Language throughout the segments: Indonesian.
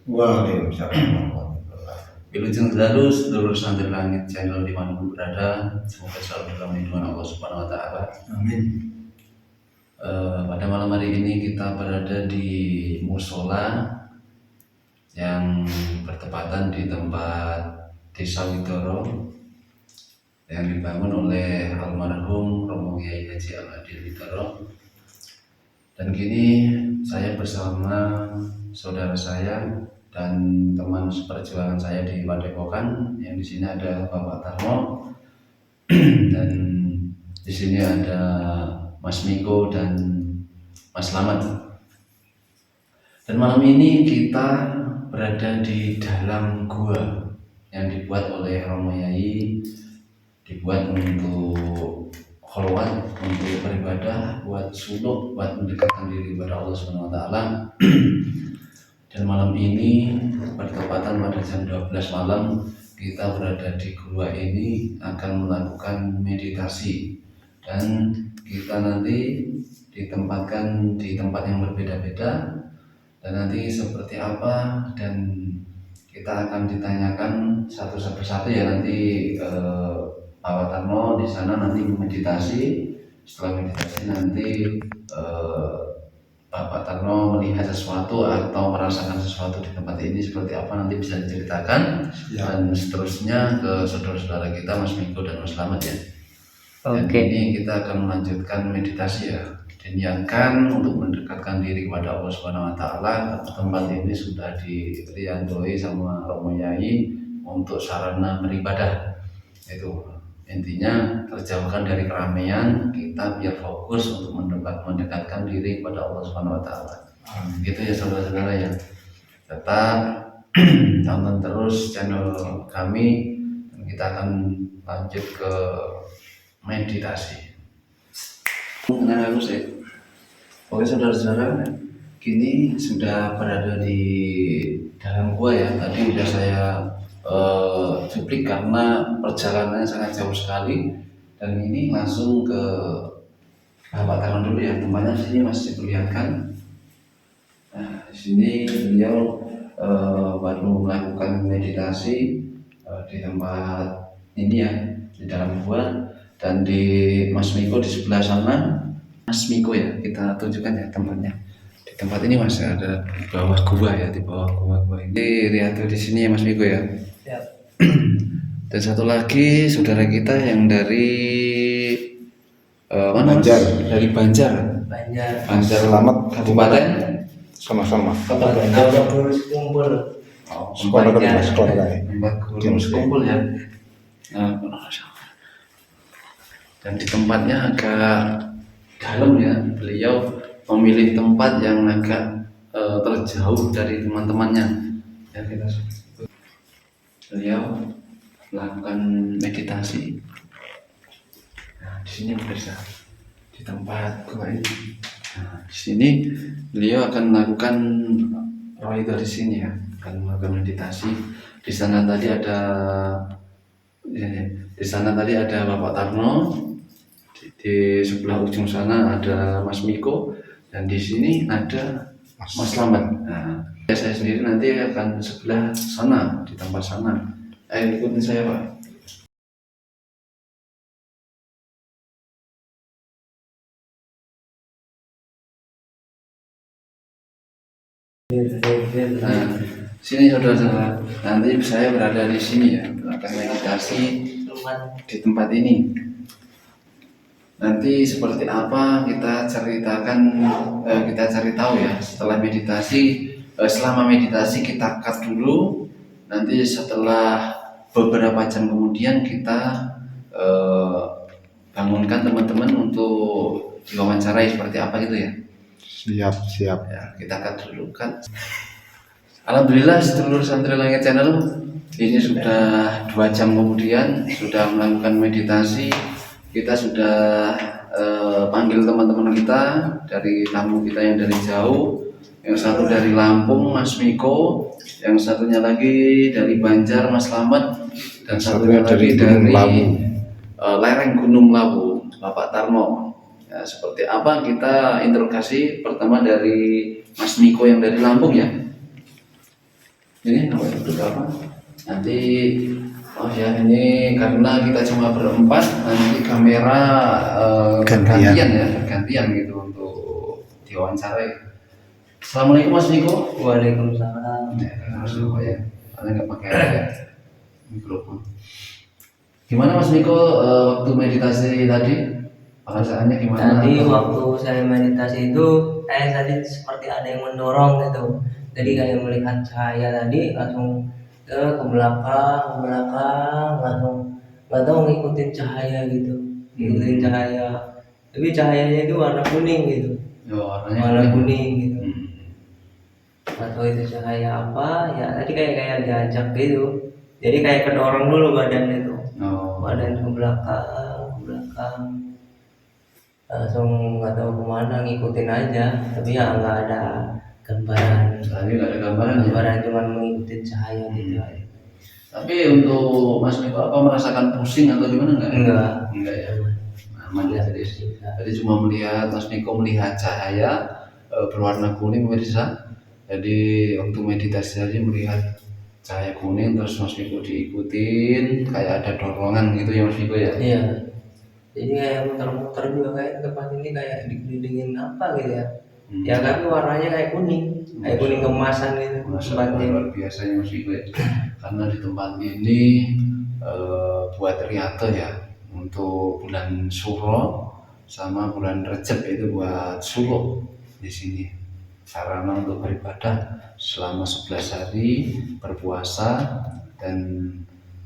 Waalaikumsalam. Wilujeng selalu sedulur santri langit channel dimanapun berada, semoga selalu dalam lindungan Allah Subhanahu Wa Taala. Amin. Pada malam hari ini kita berada di musola yang bertepatan di tempat Desa Widoro yang dibangun oleh almarhum Romo Kiai Haji Al-Adil Widoro. Dan kini saya bersama saudara saya dan teman seperjuangan saya di Padepokan, yang di sini ada Bapak Tarno dan di sini ada Mas Miko dan Mas Slamet. Dan malam ini kita berada di dalam gua yang dibuat oleh Romo Yai, dibuat untuk kholwat, untuk beribadah, buat suluk, buat mendekatkan diri kepada Allah Subhanahu Wa Taala. Dan malam ini bertepatan pada jam 12 malam kita berada di gua ini akan melakukan meditasi, dan kita nanti ditempatkan di tempat yang berbeda-beda, dan nanti seperti apa dan kita akan ditanyakan satu persatu ya. Nanti Pak Tarno di sana nanti meditasi. Setelah meditasi nanti Bapak Tarno melihat sesuatu atau merasakan sesuatu di tempat ini seperti apa nanti bisa diceritakan ya. Dan seterusnya ke saudara-saudara kita Mas Miko dan Mas Slamet ya. Dan ini kita akan melanjutkan meditasi ya, diniatkan untuk mendekatkan diri kepada Allah Subhanahu Wa Taala. Tempat ini sudah diriandoi sama Romo Yai untuk sarana beribadah. Itu intinya, terjauhkan dari keramaian, kita biar fokus untuk mendekatkan diri kepada Allah Subhanahu Wa Taala. Gitu ya saudara-saudara ya. Tetap tonton terus channel kami dan kita akan lanjut ke meditasi. Dengan harus ya. Oke saudara-saudara, kini sudah berada di dalam gua ya. Tadi sudah saya cuplik karena perjalanannya sangat jauh sekali, dan ini langsung ke Bapak Tarno dulu ya. Tempatnya di sini masih diperlihatkan. Nah, di sini beliau baru melakukan meditasi di tempat ini ya, di dalam gua. Dan di Mas Miko di sebelah sana, Mas Miko ya, kita tunjukkan ya tempatnya. Di tempat ini masih ada di bawah gua ya, di bawah gua ini. Lihat di sini ya Mas Miko ya. Ya. Dan satu lagi saudara kita yang dari mana Banjar. Dari Banjar Slamet Kabupaten Sama-sama. Kota Guru Sekumpul. Tempat Guru Sekumpul ya. Dan di tempatnya agak dalam ya, beliau memilih tempat yang agak terjauh dari teman-temannya ya. Beliau melakukan meditasi. Nah, di sini bisa di tempat gua ini. Nah, di sini beliau akan melakukan roy dari sini ya, akan melakukan meditasi. Di sana tadi ada Bapak Tarno. Di sebelah ujung sana ada Mas Miko, dan di sini ada Mas Slamet. Nah, saya sendiri nanti akan sebelah sana, di tempat sana. Ikutin saya Pak. Nah, sini saudara-saudara, nanti saya berada di sini ya, akan meditasi di tempat ini. Nanti seperti apa kita ceritakan, kita cari tahu ya setelah meditasi. Selama meditasi kita cut dulu. Nanti setelah beberapa jam kemudian kita bangunkan teman-teman untuk diwawancarai seperti apa gitu ya. Siap ya, kita cut dulu kan. Alhamdulillah sedulur santri langit channel, ini sudah 2 jam kemudian sudah melakukan meditasi. Kita sudah panggil teman-teman kita dari tamu kita yang dari jauh. Yang satu dari Lampung Mas Miko, yang satunya lagi dari Banjar Mas Slamet, dan satunya lagi dari lereng Gunung Lawu Bapak Tarno. Ya, seperti apa kita interogasi pertama dari Mas Miko yang dari Lampung ya. Ini nomor berapa? Nanti oh ya ini karena kita cuma berempat, nanti kamera gantian gitu untuk diwawancarai. Assalamualaikum Mas Niko. Waalaikumsalam. Ya, harus lupa ya, karena nggak pakai mikrofon. Gimana Mas Niko waktu meditasi tadi? Perasaannya gimana? Tadi waktu saya meditasi itu, saya tadi seperti ada yang mendorong gitu. Jadi kayak melihat cahaya tadi langsung ke belakang, langsung nggak tahu ngikutin cahaya gitu, ngikutin cahaya. Tapi cahayanya itu warna kuning gitu, warna kuning gitu. Nggak tahu itu cahaya apa ya. Tadi kayak diajak gitu. Jadi kayak kedorong dulu badan itu, badan ke belakang. Langsung nggak tahu kemana, ngikutin aja. Tapi ya nggak ada gambaran. Tadi nggak ada gambaran ya? Gambaran cuma mengikuti cahaya gitu aja. Tapi untuk Mas Niko apa merasakan pusing atau gimana enggak? Enggak ya. Aman ya tadi. Tadi cuma melihat Mas Niko melihat cahaya berwarna kuning pemirsa. Jadi waktu meditasi tadi melihat cahaya kuning terus Mas Niko diikutin kayak ada dorongan gitu ya Mas Niko ya. Iya. Jadi kayak muter-muter juga kayak tempat ini kayak dikelilingin apa gitu ya. Ya tapi warnanya kayak kuning kemasan gitu. Tempatnya luar biasa ya Mas Niko ya. Karena di tempat ini buat riyadhah ya untuk bulan Suro sama bulan Rejab itu buat suluk di sini. Sarana untuk beribadah selama 11 hari berpuasa dan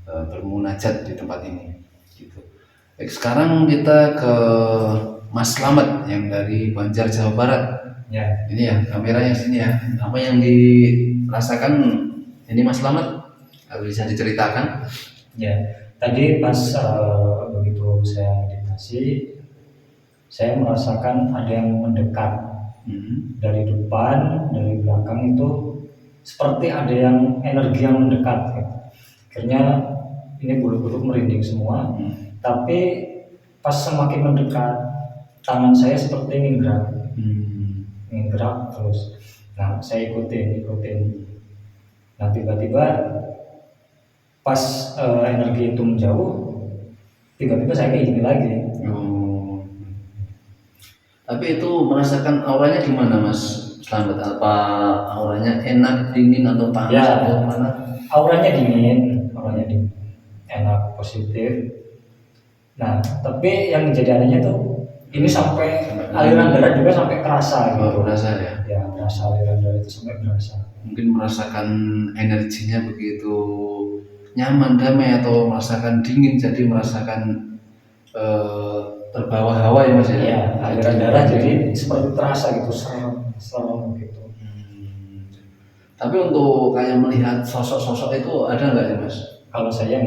bermunajat di tempat ini. Gitu. Baik, sekarang kita ke Mas Slamet yang dari Banjar Jawa Barat. Ya. Ini ya kameranya sini ya. Apa yang dirasakan ini Mas Slamet? Bisa diceritakan? Ya. Tadi pas begitu saya meditasi, saya merasakan ada yang mendekat. Dari depan, dari belakang itu seperti ada yang energi yang mendekat gitu. Akhirnya ini bulu-bulu merinding semua. Tapi pas semakin mendekat, tangan saya seperti ingin gerak terus. Nah saya ikutin. Nah tiba-tiba pas energi itu menjauh, tiba-tiba saya kayak gini lagi. Tapi itu merasakan auranya gimana Mas Slamet? Apa auranya enak, dingin atau panas Ya, atau mana? auranya dingin, enak, positif. Nah, tapi yang menjadi anehnya tuh ini sampai aliran darah juga sampai kerasa gitu. Berasa ya? Ya, berasa aliran darah itu sampai berasa. Mungkin merasakan energinya begitu nyaman, damai, atau merasakan dingin jadi merasakan terbawa hawa ya Mas ya? Ya, aliran darah jadi seperti terasa gitu, serem gitu. Tapi untuk kayak melihat sosok-sosok itu ada nggak ya Mas? Kalau saya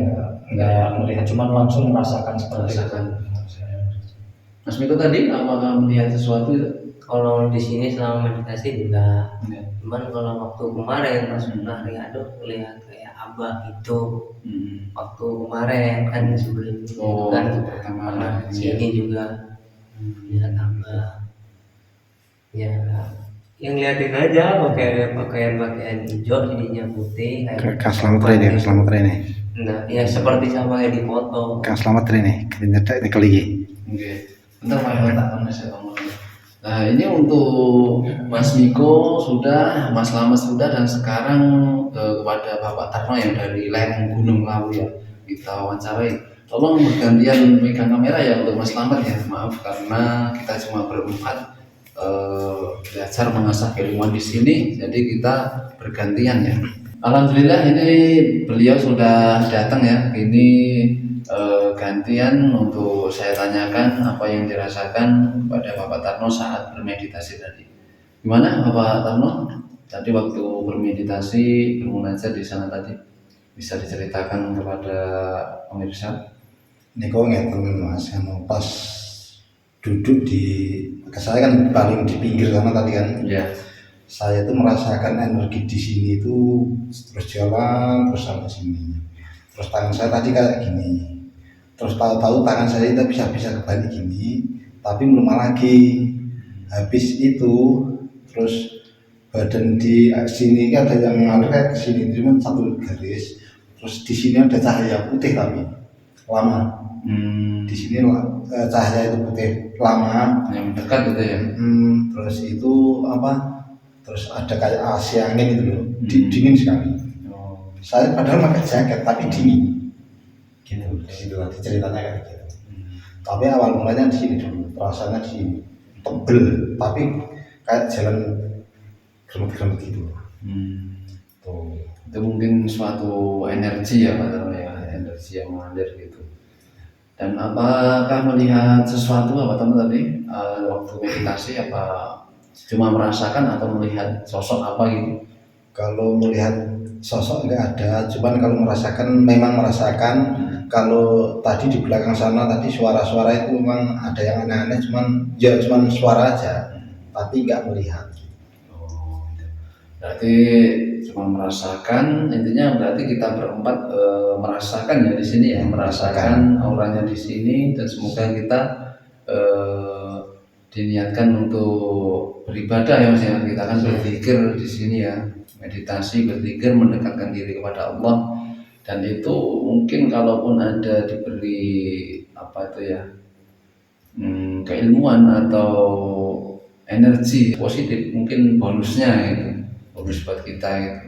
nggak melihat, cuman langsung merasakan seperti itu. Mas Miko tadi apakah melihat sesuatu itu? Kalau di sini selama meditasi juga. Cuman kalau waktu kemarin pas pernah riyadhah lihat kayak abah itu. Waktu kemarin kan sebelum itu kan pertama sini juga lihat abah. Ya, yang liatin aja pakaian hijau, jadinya putih kayak Kang Slamet ini. Nah, ya seperti sama kayak di foto. Kang Slamet ini, kita keligi. Oke, bentar Pak, saya ngomong. Nah ini untuk Mas Miko sudah, Mas Slamet sudah, dan sekarang kepada Bapak Tarno yang dari lereng Gunung Lawu ya kita wawancarai. Tolong bergantian megang kamera ya untuk Mas Slamet ya. Maaf karena kita cuma berempat belajar mengasah keilmuan di sini, jadi kita bergantian ya. Alhamdulillah ini beliau sudah datang ya. Ini gantian untuk saya tanyakan apa yang dirasakan kepada Bapak Tarno saat bermeditasi tadi. Gimana Bapak Tarno? Tadi waktu bermeditasi bermunajat di sana tadi, bisa diceritakan kepada pemirsa? Niko ngeten Mas, pas duduk di, saya kan paling di pinggir sana tadi kan. Ya. Saya itu merasakan energi di sini itu terus jalan terus sampai sini. Terus tangan saya tadi kayak gini. Terus tahu-tahu tangan saya itu bisa kebalik gini, tapi melemah lagi. Habis itu terus badan di sini kan ada yang mengalir kayak ke sini cuma satu garis, terus di sini ada cahaya putih tapi lama. Di sini cahaya itu putih lama yang dekat itu ya. Terus itu apa, terus ada kayak AC angin itu loh, dingin sekali. Saya padahal pakai jaket tapi dingin gitu. Di situ nanti ceritanya kayak gitu. Tapi awal mulanya di sini dulu, rasanya di sini tebel tapi kayak jalan germet-germet gitu. Tuh. Itu mungkin suatu energi ya Pak, ya energi yang mengalir gitu. Dan apakah melihat sesuatu apa teman tadi waktu meditasi, apa cuma merasakan atau melihat sosok apa gitu? Kalau melihat sosok enggak ada, cuman kalau merasakan memang merasakan. Kalau tadi di belakang sana tadi suara-suara itu memang ada yang aneh-aneh, cuman suara aja, tapi enggak melihat. Oh, berarti cuma merasakan, intinya berarti kita berempat merasakan ya di sini ya, merasakan auranya di sini, dan semoga kita diniatkan untuk beribadah ya Mas ya. Kita kan berzikir di sini ya, meditasi, berzikir, mendekatkan diri kepada Allah. Dan itu mungkin kalaupun ada diberi apa itu ya keilmuan atau energi positif, mungkin bonusnya itu bonus buat kita itu.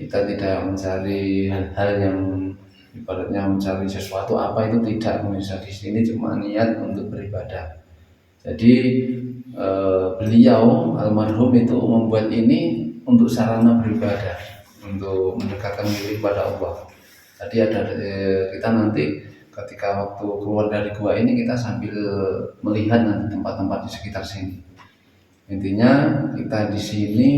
Kita tidak mencari hal-hal yang ibaratnya mencari sesuatu apa itu tidak, bisa di sini cuma niat untuk beribadah. Jadi beliau almarhum itu membuat ini untuk sarana beribadah, untuk mendekatkan diri kepada Allah. Tadi ada kita nanti ketika waktu keluar dari gua ini kita sambil melihat nanti tempat-tempat di sekitar sini. Intinya kita di sini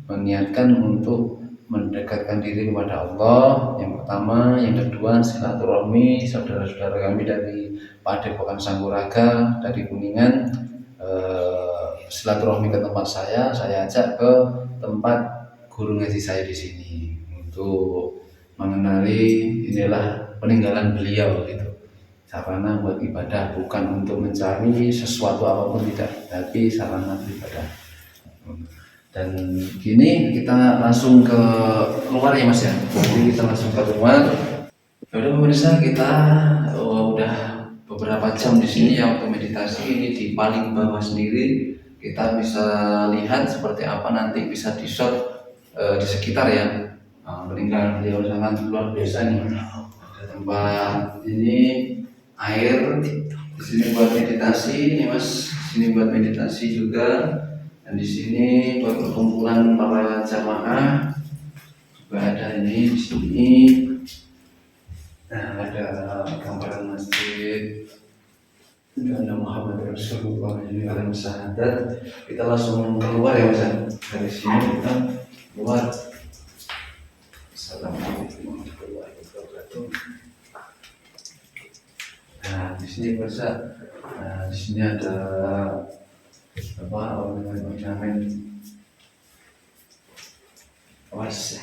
meniatkan untuk mendekatkan diri kepada Allah yang pertama, yang kedua silaturahmi saudara-saudara kami dari Padepokan Sangguraga dari Kuningan, silaturahmi ke tempat saya ajak ke tempat guru ngaji saya di sini untuk mengenali inilah peninggalan beliau gitu. Sarana buat ibadah, bukan untuk mencari sesuatu apapun, tidak, tapi sarana beribadah. Dan gini kita langsung ke keluar ya Mas ya. Jadi kita langsung ke luar. Udah pemirsa, kita udah beberapa jam di sini ya waktu meditasi ini di paling bawah sendiri. Kita bisa lihat seperti apa nanti bisa di shot di sekitar ya. Peninggalan beliau sangat luar biasa nih. Ada tempat ini air di sini buat meditasi nih Mas. Di sini buat meditasi juga, dan di sini buat perkumpulan para jamaah juga ada ini di sini. Nah, ada gambaran masjid dan Muhammad Rasulullah ini alam syahadat. Kita langsung keluar ya Mas. Dari sini kita keluar. Assalamualaikum warahmatullahi wabarakatuh. Nah, di sini Mas, di sini ada apa ornamen was.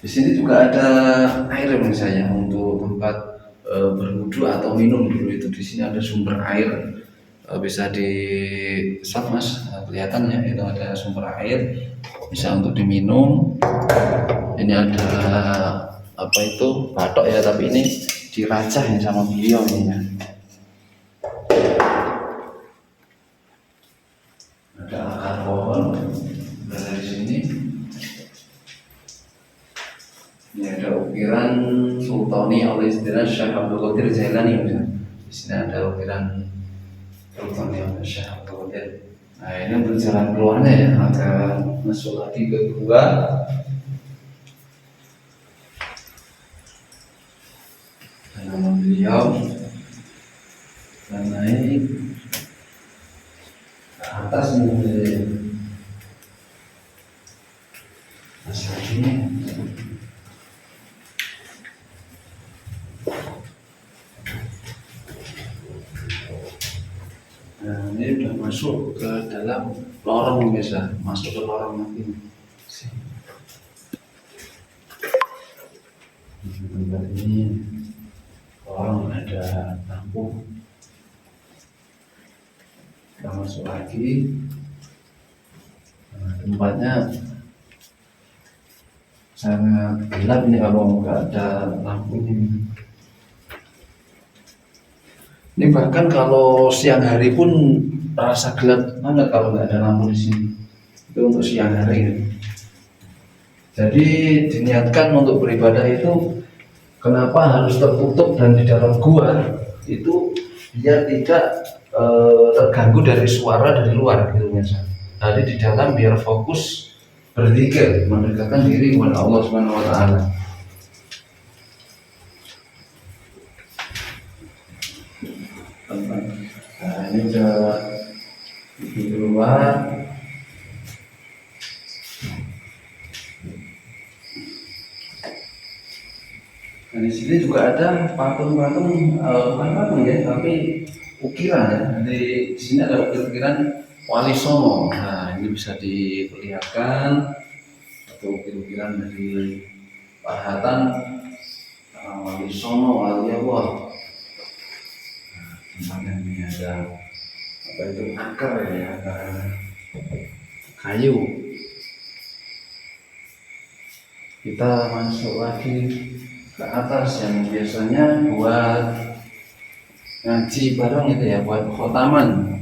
Di sini juga ada air Mas saya untuk tempat berwudu atau minum dulu itu. Di sini ada sumber air. Bisa di shot Mas, kelihatan ya, itu ada sumber air bisa untuk diminum. Ini ada apa itu batok ya, tapi ini diracah ya sama beliau ini ya. Ada akar pohon berada di sini. Ini ada ukiran Sultani Al-Izdina Syekh Abdul Qadir Jailani ya. Di sini ada ukiran Sultan yang Syekh Abdul Qadir. Nah, ini untuk jalan keluarnya ya, akan masuk lagi ke gua. Dan nama beliau dan naik ke atas ini. Masuk ini. Nah, ini udah masuk ke dalam lorong biasa, masuk ke lorong nanti. Tempat ini lorong ada lampu. Kita masuk lagi. Nah, tempatnya sangat gelap ini kalau nggak ada lampu ini. Ini bahkan kalau siang hari pun terasa gelap banget kalau nggak ada lampu di sini. Itu untuk siang hari ini. Jadi diniatkan untuk beribadah itu kenapa harus tertutup dan di dalam gua itu biar tidak terganggu dari suara dari luar gitu ya. Jadi di dalam biar fokus berzikir mendekatkan diri kepada Allah Subhanahu wa taala. Nah, ini udah di luar. Nah, di sini juga ada patung-patung, bukan patung ya, tapi ukiran ya. Di sini ada ukir-ukiran Wali Songo. Nah, ini bisa diperlihatkan atau ukir-ukiran dari pahatan Wali Songo, Wali Allah. Nah, tempatnya ini ada apa itu akar ya, akar kayu. Kita masuk lagi ke atas yang biasanya buat ngaji bareng itu ya, buat khotaman.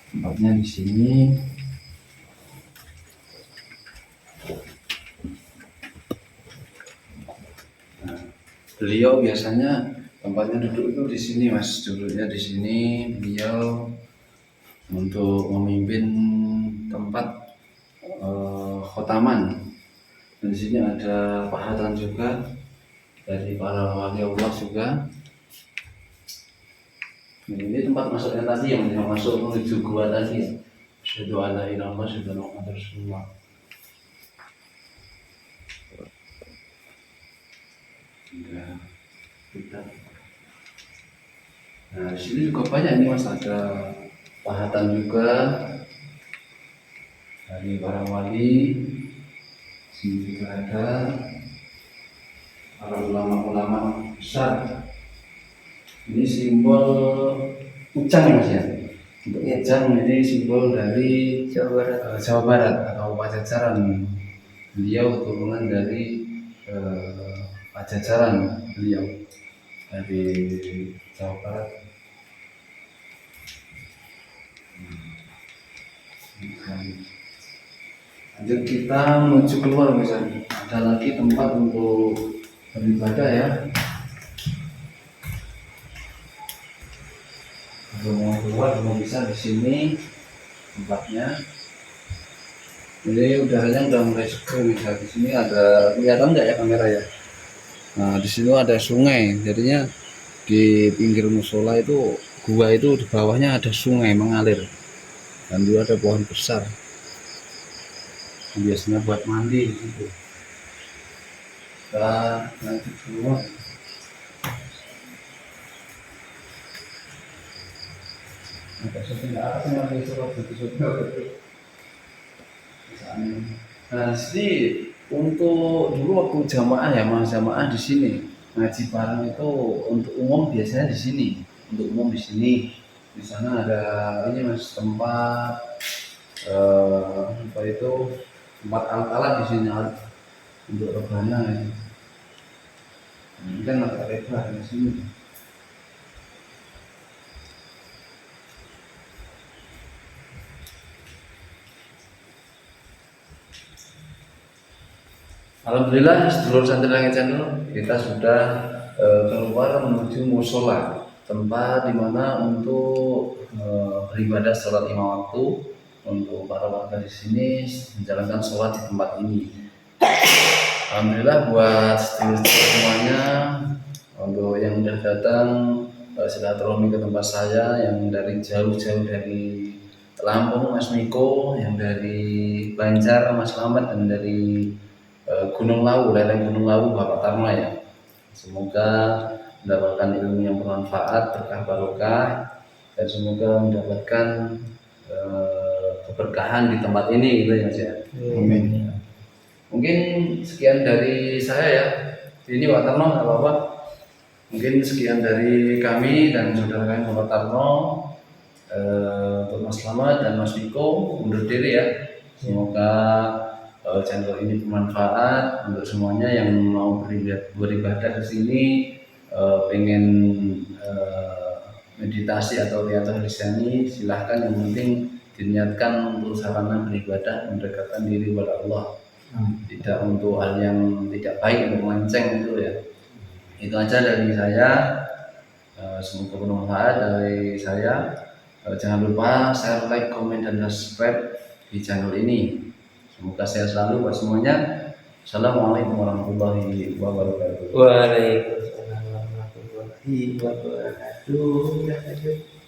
Tempatnya di sini. Nah, beliau biasanya tempatnya duduk itu di sini mas, duduknya di sini beliau untuk memimpin tempat khotaman. Dan di sini ada pahatan juga dari para wali Allah juga. Ini tempat masuknya tadi yang masuk menuju gua tadi ya. Asyhadu an la ilaha illallah, asyhadu anna Muhammadar Rasulullah. Nah, di sini juga banyak nih mas, ada pahatan juga dari para wali. Sini juga ada para ulama-ulama besar. Ini simbol Ujang ya mas ya. Untuk Ujang ini simbol dari Jawa Barat atau Pajajaran. Beliau turunan dari Pajajaran, beliau dari Jawa Barat. Lanjut kita menuju keluar misalnya. Ada lagi tempat untuk beribadah ya. Kalau mau keluar mau bisa di sini tempatnya. Ini udaranya udah mulai seger misalnya. Di sini ada, kelihatan nggak ya kamera ya? Nah di sini ada sungai. Jadinya di pinggir musola itu, gua itu di bawahnya ada sungai mengalir. Dan juga ada pohon besar. Biasanya buat mandi di situ. Kita nanti keluar. Nah, sini untuk dulu waktu jamaah ya, mas jamaah di sini ngaji bareng itu untuk umum biasanya di sini, untuk umum di sini. Di sana ada ini mas tempat apa itu tempat alat-alat di sini untuk rebana ya. Ini kan agak lebar di sini. Alhamdulillah sedulur santri Langit Channel kita sudah keluar menuju musola, tempat dimana untuk beribadah sholat lima waktu untuk para warga di sini menjalankan sholat di tempat ini. Alhamdulillah buat sedulur semuanya, untuk yang sudah datang silaturahmi ke tempat saya, yang dari jauh-jauh dari Lampung Mas Miko, yang dari Banjar Mas Slamet, dan dari Gunung Lawu, lereng Gunung Lawu Bapak Tarma ya. Semoga mendapatkan ilmu yang bermanfaat, berkah barokah, dan semoga mendapatkan keberkahan di tempat ini gitu ya Mas ya. Amin. Mungkin sekian dari saya ya. Ini Pak Tarno nggak apa-apa. Mungkin sekian dari kami dan saudara kami Bapak Tarno. Untuk Mas Slamet dan Mas Miko undur diri ya. Semoga channel ini bermanfaat untuk semuanya yang mau beribadah di sini, pengen meditasi atau teater Kristiani, silahkan, yang penting diniatkan untuk sarana beribadah mendekatkan diri kepada Allah, tidak untuk hal yang tidak baik, untuk melenceng itu ya. Itu aja dari saya. Semoga bermanfaat dari saya. Jangan lupa share, like, komen, dan subscribe di channel ini. Semoga sehat selalu buat semuanya. Assalamualaikum warahmatullahi wabarakatuh. Waalaikumsalam warahmatullahi wabarakatuh.